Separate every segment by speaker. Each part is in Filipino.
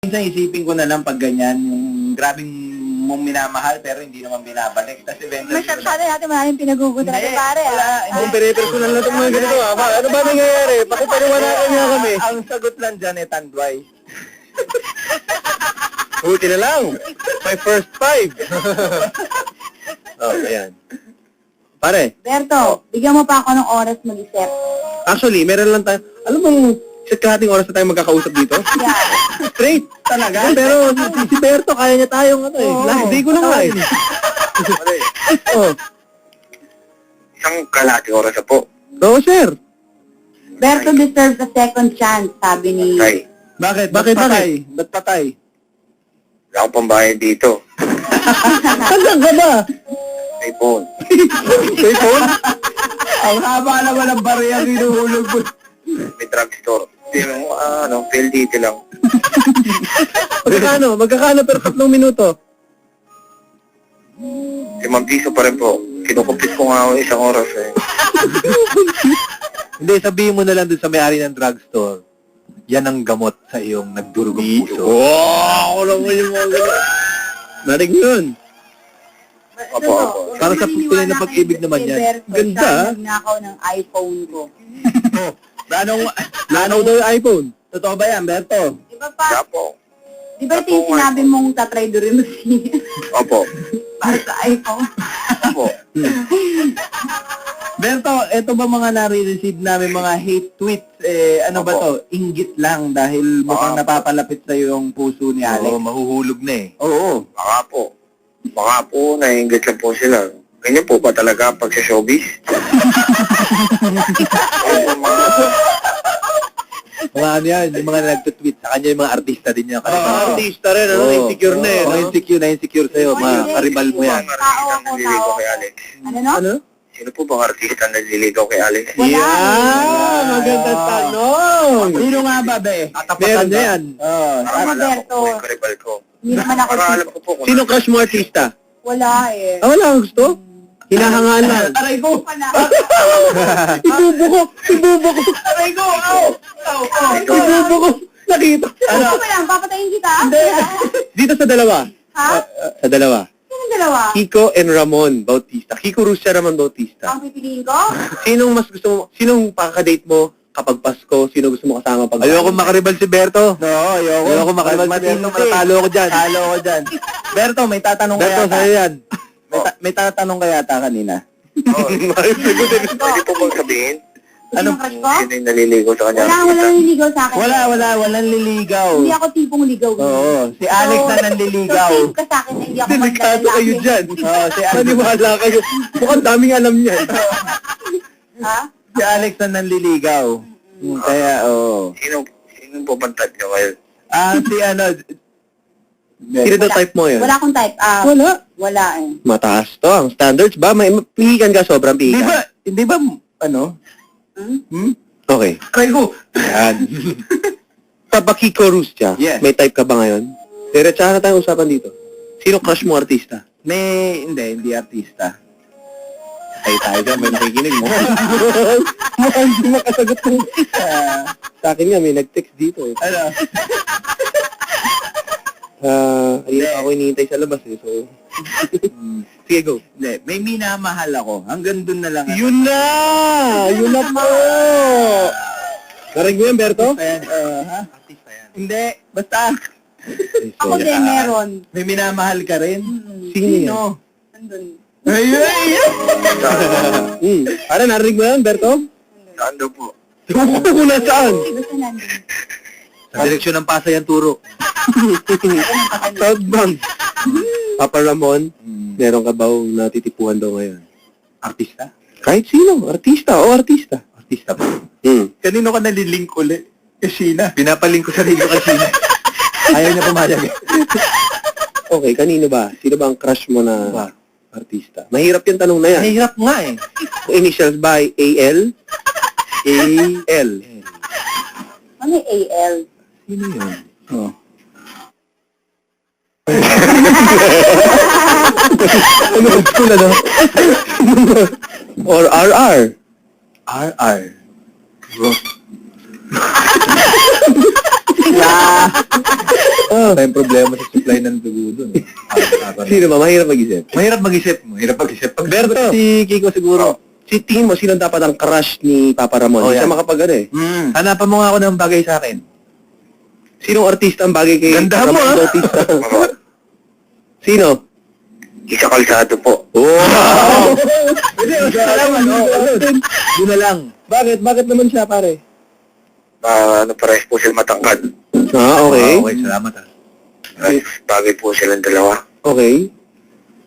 Speaker 1: Minsan isipin ko na lang pag ganyan, yung grabing mong minamahal pero hindi naman binabalik. Tapos eventually...
Speaker 2: Masyado natin maraming pinagugutan natin, pare.
Speaker 1: Wala.
Speaker 3: Kung pere-personal na itong mga ganito, ano ba nangyayari? Pakipaliwanagan niya kami.
Speaker 1: Ang sagot lang dyan eh, tandway.
Speaker 3: Buti na lang. My first 5. Oh, ayan. Pare,
Speaker 2: Berto, bigyan mo pa ako ng oras mag-isip.
Speaker 3: actually, meron lang tayo. Alam mo, sa kalahating oras na tayo magkakausap dito?
Speaker 2: Yeah.
Speaker 3: Straight.
Speaker 1: Talaga?
Speaker 3: Pero si Berto, kaya niya tayong ano eh.
Speaker 2: Oo.
Speaker 3: Last day ko na nga eh. Oh.
Speaker 4: Isang kalahating oras na po.
Speaker 3: Oo, sir.
Speaker 2: Berto deserves a second chance, sabi ni...
Speaker 4: Tay,
Speaker 1: Bakit?
Speaker 3: Bakit?
Speaker 1: Patay? Ba't patay?
Speaker 4: wala akong pambayad dito.
Speaker 3: Saan ka ba?
Speaker 4: May phone.
Speaker 3: May phone?
Speaker 1: Ang haba naman ang bariyang hinuhulog mo.
Speaker 4: May drugstore. Hindi mo, PLDT lang.
Speaker 3: Magkakano per 3 minuto?
Speaker 4: 5 piso pa rin po. Kinukumpit ko nga ako isang oras eh.
Speaker 3: Hindi, sabihin mo na lang dun sa may-ari ng drugstore. Yan ang gamot sa iyong nagdurugong puso.
Speaker 1: Wow! Ako naman yung mga ganun.
Speaker 3: Narig yun.
Speaker 4: Opo, opo.
Speaker 3: Para sa tunay na pag-ibig naman yan. Ganda, ah.
Speaker 2: Nagnakaw ng iPhone ko.
Speaker 3: Lanaw daw yung iPhone.
Speaker 1: Totoo ba yan, Berto?
Speaker 2: Diba
Speaker 4: Kaya
Speaker 2: pa?
Speaker 4: po.
Speaker 2: Di ba ito yung sinabi mong tatry doon mo si...
Speaker 4: Opo.
Speaker 2: para sa iPhone?
Speaker 4: Opo.
Speaker 1: Berto, eto ba mga nare-receive namin mga hate tweets? Ano ba to? Inggit lang dahil mukhang napapalapit sa yung puso ni Alex.
Speaker 3: Oo, mahuhulog na eh.
Speaker 1: Oo.
Speaker 4: Baka po, naiingit lang po sila. Ganyan po ba talaga pag sa showbiz?
Speaker 3: Mga ano yan, yung mga nagtutweet. Sa kanya yung mga artista din yan.
Speaker 1: Artista
Speaker 3: rin,
Speaker 1: ano?
Speaker 3: Insecure na eh.
Speaker 1: Oo,
Speaker 3: Insecure sa'yo. Mga karibal mo yan.
Speaker 4: Sino bang artista na nililigaw kay Alex?
Speaker 2: Ano no?
Speaker 3: Ano?
Speaker 4: Sino po bang artista na nililigaw kay Alex?
Speaker 2: Wala.
Speaker 3: Yeah! Magandang tanong!
Speaker 1: Sino nga ba, be?
Speaker 3: Meron na yan.
Speaker 1: Oo.
Speaker 2: Ano,
Speaker 4: Alam ko
Speaker 2: Berto?
Speaker 4: po yung karibal ko.
Speaker 2: Hindi naman ako...
Speaker 4: Para alam ko po kung
Speaker 3: Sino crush mo artista?
Speaker 2: Wala eh.
Speaker 3: Ah, wala kang gusto? Hinahangaan na.
Speaker 1: Aray ko!
Speaker 2: Wala.
Speaker 3: Ibubo ko.
Speaker 1: Aray ko! Ow! Ow! Ow!
Speaker 3: Ibubo ko. Nakita.
Speaker 2: Ano ba lang? Papatayin kita?
Speaker 3: Dito sa dalawa.
Speaker 2: Ha?
Speaker 3: Sa dalawa.
Speaker 2: Sino dalawa?
Speaker 3: Kiko and Ramon Bautista. Kiko Rusya, Ramon Bautista.
Speaker 2: Ang pipiliin ko?
Speaker 3: Sinong mas gusto mo? Sinong pakakadate mo kapag Pasko? Sino gusto mo kasama pag... Ayoko makaribal si Berto.
Speaker 1: Oo, ayoko.
Speaker 3: Ayoko makaribal si Berto. Matatalo ko dyan.
Speaker 1: Talo ko dyan. Berto, may tatanong
Speaker 3: Berto,
Speaker 1: kaya
Speaker 3: sa'yo yan.
Speaker 1: may tatanong kaya ata kanina.
Speaker 4: pwede po bang sabihin?
Speaker 2: Ano? Sino crush ko?
Speaker 4: Sino yung naliligaw sa kanya?
Speaker 2: Wala nililigaw sa akin.
Speaker 1: Walang liligaw.
Speaker 2: Hindi ako tipong ligaw.
Speaker 1: Oo, si Alex na nanliligaw.
Speaker 2: So, safe ka sa akin na hindi ako
Speaker 3: Delikado kayo dyan.
Speaker 1: Oo, si Alex.
Speaker 3: Maniwala kayo. Mukhang daming alam niyan.
Speaker 2: Ha?
Speaker 1: Si Alex na nanliligaw. Kaya, oo.
Speaker 4: Sino po bang type nyo ngayon?
Speaker 1: Si ano...
Speaker 3: Sino daw type mo yun?
Speaker 2: Wala akong type.
Speaker 3: Wala.
Speaker 2: Wala eh.
Speaker 3: Mataas to. Ang standards ba? May pihikan ka, sobrang
Speaker 1: Di
Speaker 3: pihikan.
Speaker 1: ba, hindi ba, ano?
Speaker 3: Okay.
Speaker 1: Aray ko!
Speaker 3: Yan. Kiko Rusya,
Speaker 1: Yes.
Speaker 3: may type ka ba ngayon? Diretsahan na tayong usapan dito. Sino crush mo artista?
Speaker 1: Hindi artista.
Speaker 3: Tayo dyan, may nakikinig mo. Mukhang hindi makasagot mo. Sa akin nga, may nag-text dito.
Speaker 1: Ano?
Speaker 3: Hindi ako hinihintay sa labas eh. So, sige, go.
Speaker 1: Hindi, may minamahal ako. Hanggang dun na lang.
Speaker 3: Yun na! Yun na po! Narinig mo yan, Berto?
Speaker 1: Artista yan. Hindi, basta.
Speaker 2: Ako din meron.
Speaker 1: May minamahal ka rin?
Speaker 3: Sino yan?
Speaker 2: Andun.
Speaker 3: Para narinig mo yan, Berto?
Speaker 4: Saan daw po?
Speaker 3: Kung nasaan?
Speaker 2: Basta nandun.
Speaker 3: Sa direksyon ng Pasay ang turo. Southbound. Papa Ramon, meron ka ba natitipuhan daw ngayon?
Speaker 1: Artista?
Speaker 3: Kahit sino, artista o artista.
Speaker 1: Artista ba?
Speaker 3: Kanino ka nalilink uli?
Speaker 1: Kay Sheena.
Speaker 3: Pinapalink ko sarili ko kay Sheena.
Speaker 1: Ayaw niya pumayag.
Speaker 3: Okay, kanino ba? Sino ba ang crush mo na artista? Mahirap yung tanong na yan.
Speaker 1: Mahirap nga eh.
Speaker 3: Initials by A-L? A-L.
Speaker 2: Ano yung AL?
Speaker 3: Sino yun?
Speaker 1: Oh.
Speaker 3: Ano? School ano? Or RR?
Speaker 1: RR.
Speaker 3: La.
Speaker 1: Tayong problema sa supply ng dugo dun.
Speaker 3: Sino ba? Mahirap mag-isip.
Speaker 1: Mahirap mag-isip. Mahirap mag-isip.
Speaker 3: Berto, si Kiko siguro. Si tingin mo, sino dapat ang crush ni Papa Ramon?
Speaker 1: Oh,
Speaker 3: Hindi siya
Speaker 1: yan.
Speaker 3: makapag ano eh.
Speaker 1: Hanapan mo nga ako ng bagay sa akin.
Speaker 3: Sinong artista ang bagay kay
Speaker 1: Ganda mo,
Speaker 3: Ramon
Speaker 1: ah.
Speaker 3: Bautista? Sino?
Speaker 4: Isa Calzado po.
Speaker 3: Oh!
Speaker 1: Pwede, salamat. Doon na lang.
Speaker 3: Bakit? Bakit naman siya, pare?
Speaker 4: Ano, pares po sila matangkad.
Speaker 3: Okay.
Speaker 1: Okay, salamat ah.
Speaker 4: Bagay po silang dalawa.
Speaker 3: Okay.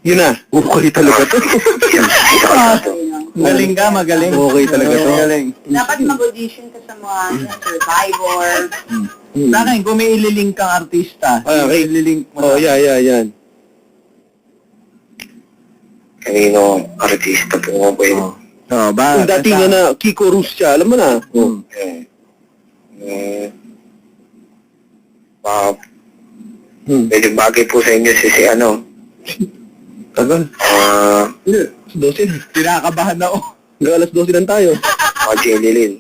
Speaker 3: Yun na. Okay talaga to.
Speaker 4: Isa Calzado.
Speaker 1: Magaling ka, magaling.
Speaker 3: Okay talaga to.
Speaker 1: Magaling.
Speaker 2: Dapat mag-audition ka sa mga Survivor.
Speaker 3: Hmm.
Speaker 1: Sa akin, kung may ililink kang artista,
Speaker 3: Okay.
Speaker 1: ililink mo
Speaker 3: Oh,
Speaker 1: sa
Speaker 3: yan.
Speaker 4: Kanino artista po nga po yun.
Speaker 1: Oh, ba?
Speaker 3: Yung datingan na Kiko Rusya, alam mo na. Oh.
Speaker 4: Medyo bagay po sa inyo si ano.
Speaker 3: Tagal. Hindi, alas 12.
Speaker 1: Kinakabahan ako.
Speaker 3: Hanggang alas 12 lang tayo.
Speaker 4: Jenny Lynn.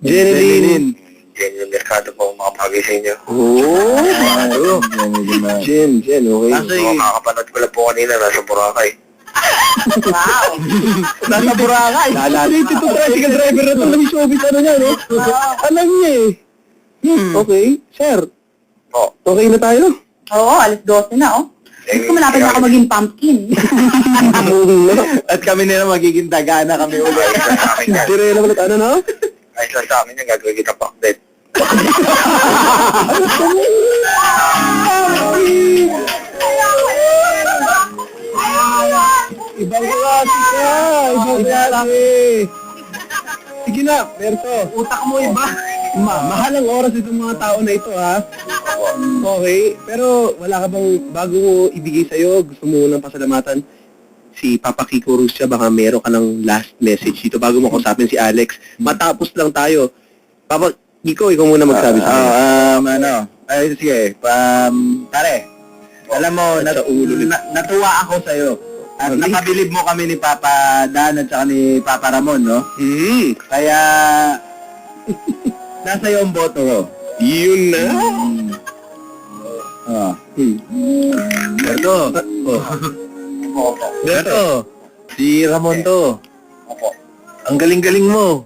Speaker 3: Jenny.
Speaker 4: Jenny Mercado po mga bagay sa inyo.
Speaker 3: Oh. Jen, okay.
Speaker 1: Kaso
Speaker 4: Mga kakapanood ko lang po kanina, nasa Boracay.
Speaker 2: Wow.
Speaker 1: nasa Boracay.
Speaker 3: Dito tricycle driver na to ng showbiz ano niya, no? Alam niya eh. Okay, sir.
Speaker 4: Po.
Speaker 3: Okay na tayo?
Speaker 2: Oo, alas 12 na, oh. Gusto ko malapit na ako maging pumpkin.
Speaker 1: At kami nila magiging dagana kami ulit.
Speaker 4: Ayos lang sa akin yan.
Speaker 3: Dire na ulit, ano na?
Speaker 4: Ayos lang sa akin yan, gagawin kita pa update.
Speaker 3: Ibang klase ka! Ibang klase! Sige na, Berto.
Speaker 1: Utak mo iba.
Speaker 3: Mahal ang oras itong mga tao na ito, ha? Okay, pero wala ka bang bago mo ibigay sa'yo, gusto mo nang pasalamatan si Papa Kiko Rusya, baka meron ka ng last message dito bago mo kausapin si Alex. Matapos lang tayo. Papa Kiko, ikaw muna magsabi sa akin.
Speaker 1: Ay, sige. Pare, alam mo, natuwa ako sa'yo. At
Speaker 3: Okay.
Speaker 1: nakabilib mo kami ni Papa Dan at saka ni Papa Ramon, no? Kaya, nasa iyo ang boto ko.
Speaker 3: Yun na.
Speaker 1: Oh. Berto. Oh. Berto. Si Ramon to.
Speaker 4: Opo.
Speaker 1: Ang galing-galing mo.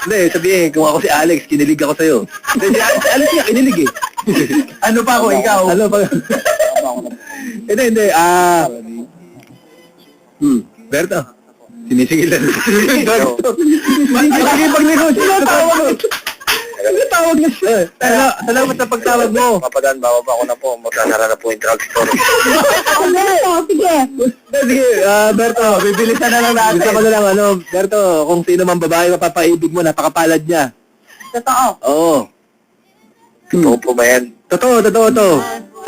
Speaker 3: Hindi, sabihin, kung ako si Alex, kinilig ako sa'yo. Hindi, si Alex niya, kinilig eh.
Speaker 1: Ano pa ako, ikaw?
Speaker 3: Ano pa? Hindi. Berto. Sinisigil na. Berto. Sige, pag-negosyo na tawag. Tawag na siya. Salamat sa pagtawag mo.
Speaker 4: Papadaan, bababa ko na po. Magsasara na po yung drugstore.
Speaker 2: Sige.
Speaker 3: Sige, Berto, bibilisan na lang natin. Gusto ko na lang, Berto, kung sino man babae mapapaibig mo, napakapalad niya.
Speaker 2: Totoo.
Speaker 3: Oo.
Speaker 4: Totoo po ba yan?
Speaker 3: Totoo to.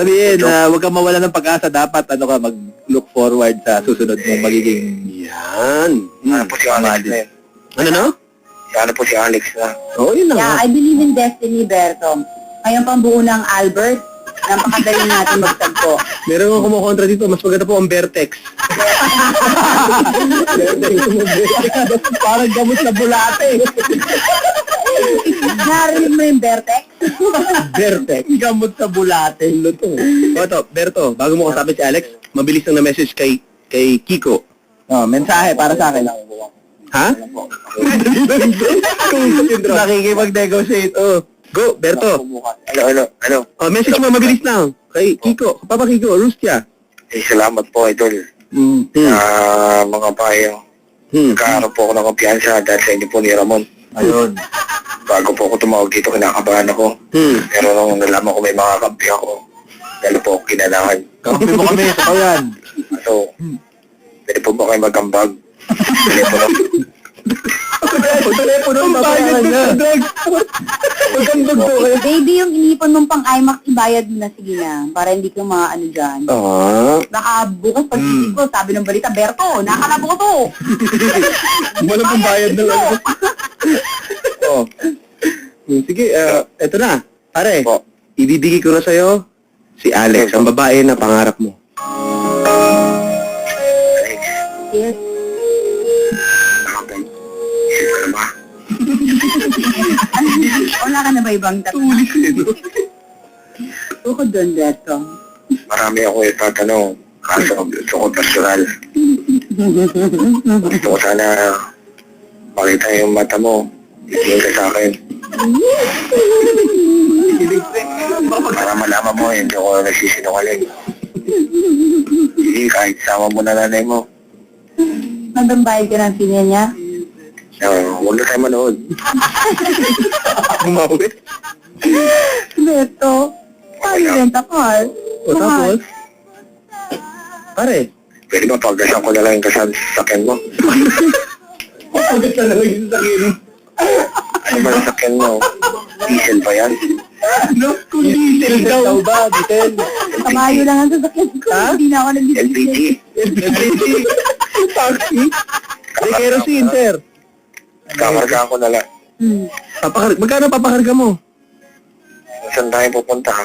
Speaker 3: Sabihin na huwag kang mawala ng pag-asa, dapat mag-look forward sa susunod mong magiging... Yan.
Speaker 4: Ano po si Alex na yun?
Speaker 3: Ano?
Speaker 4: Ano po si Alex na?
Speaker 3: Oo, yun lang.
Speaker 2: Yeah, I believe in destiny, Berto. Ngayon pang buo ng Albert, napakadali natin magtagpo.
Speaker 3: Meron akong kumukontra dito, mas maganda po ang Vertex.
Speaker 1: Parang gamot na bulate.
Speaker 2: Narinig mo yung Vertex?
Speaker 3: Vertex.
Speaker 1: Gamot sa bulate.
Speaker 3: Luto. Berto, bago mo kasapin si Alex, mabilis lang na message kay Kiko.
Speaker 1: Oh, mensahe para sa akin.
Speaker 3: Ha?
Speaker 1: Nakikipag-negotiate.
Speaker 3: Oh, go, Berto.
Speaker 4: Ano?
Speaker 3: Oh, message mo mabilis lang kay Kiko, Papa Kiko, Rustia.
Speaker 4: Salamat po, idol. Mga payo. Nagkaroon po ako ng kumpiyansa dahil sa inyo po ni Ramon.
Speaker 1: Ayun.
Speaker 4: Bago po ako tumawag dito, kinakabahan ako. Pero nung nalaman ko may mga kampi ako, dahil po ako kinanahan.
Speaker 1: Kampi mo kami. Totoo yan.
Speaker 4: So, pwede po ba kayo magkambag? Telepono.
Speaker 3: Telepono ang babayaran niya. Magkambag po kayo.
Speaker 2: Baby, yung inipon mong pang IMAX, ibayad mo na, sige na. Para hindi ka dyan. Baka bukas pag-isip ko, sabi ng balita, Berto, nakalabo ko to.
Speaker 3: Walang pambayad na lang. Oh. Sige, eto na. Pare,
Speaker 4: Po.
Speaker 3: ibibigay ko na sa'yo si Alex, ang babae na pangarap mo.
Speaker 4: Alex,
Speaker 2: Yes.
Speaker 4: nakapag. Isip ka na ba?
Speaker 2: Wala ka na ba ibang tato? Bukod doon, Beto.
Speaker 4: Marami ako itatanong. Kaso gusto ko personal. Gusto ko sana makita yung mata mo. Itingin ka sa akin. Para malaman mo, hindi ako nagsisinungaling. Hindi, kahit sama mo na nanay mo.
Speaker 2: Hanggang bayad ka ng sinya niya?
Speaker 4: Huwag na tayo manood.
Speaker 3: Bumawi.
Speaker 2: Beto, paano renta car?
Speaker 3: O tapos? Pare.
Speaker 4: Pwede ba pagdasan ko na lang yung kasal sa sasakyan mo?
Speaker 3: Pagkat na lang yung sakin.
Speaker 4: Ano ba yung sasakyan mo? Diesel ba yan?
Speaker 3: No? Kung diesel daw ba? Diesel.
Speaker 2: Kabayo lang ang sasakyan ko.
Speaker 3: Ha?
Speaker 2: Hindi na ako
Speaker 4: LPG?
Speaker 2: nagbibigay.
Speaker 3: LPG. Taxi. May kerosene, sir.
Speaker 4: Kakargaan ko na lang.
Speaker 2: Hmm.
Speaker 3: Magkano papakarga mo?
Speaker 4: Saan tayo pupunta ha?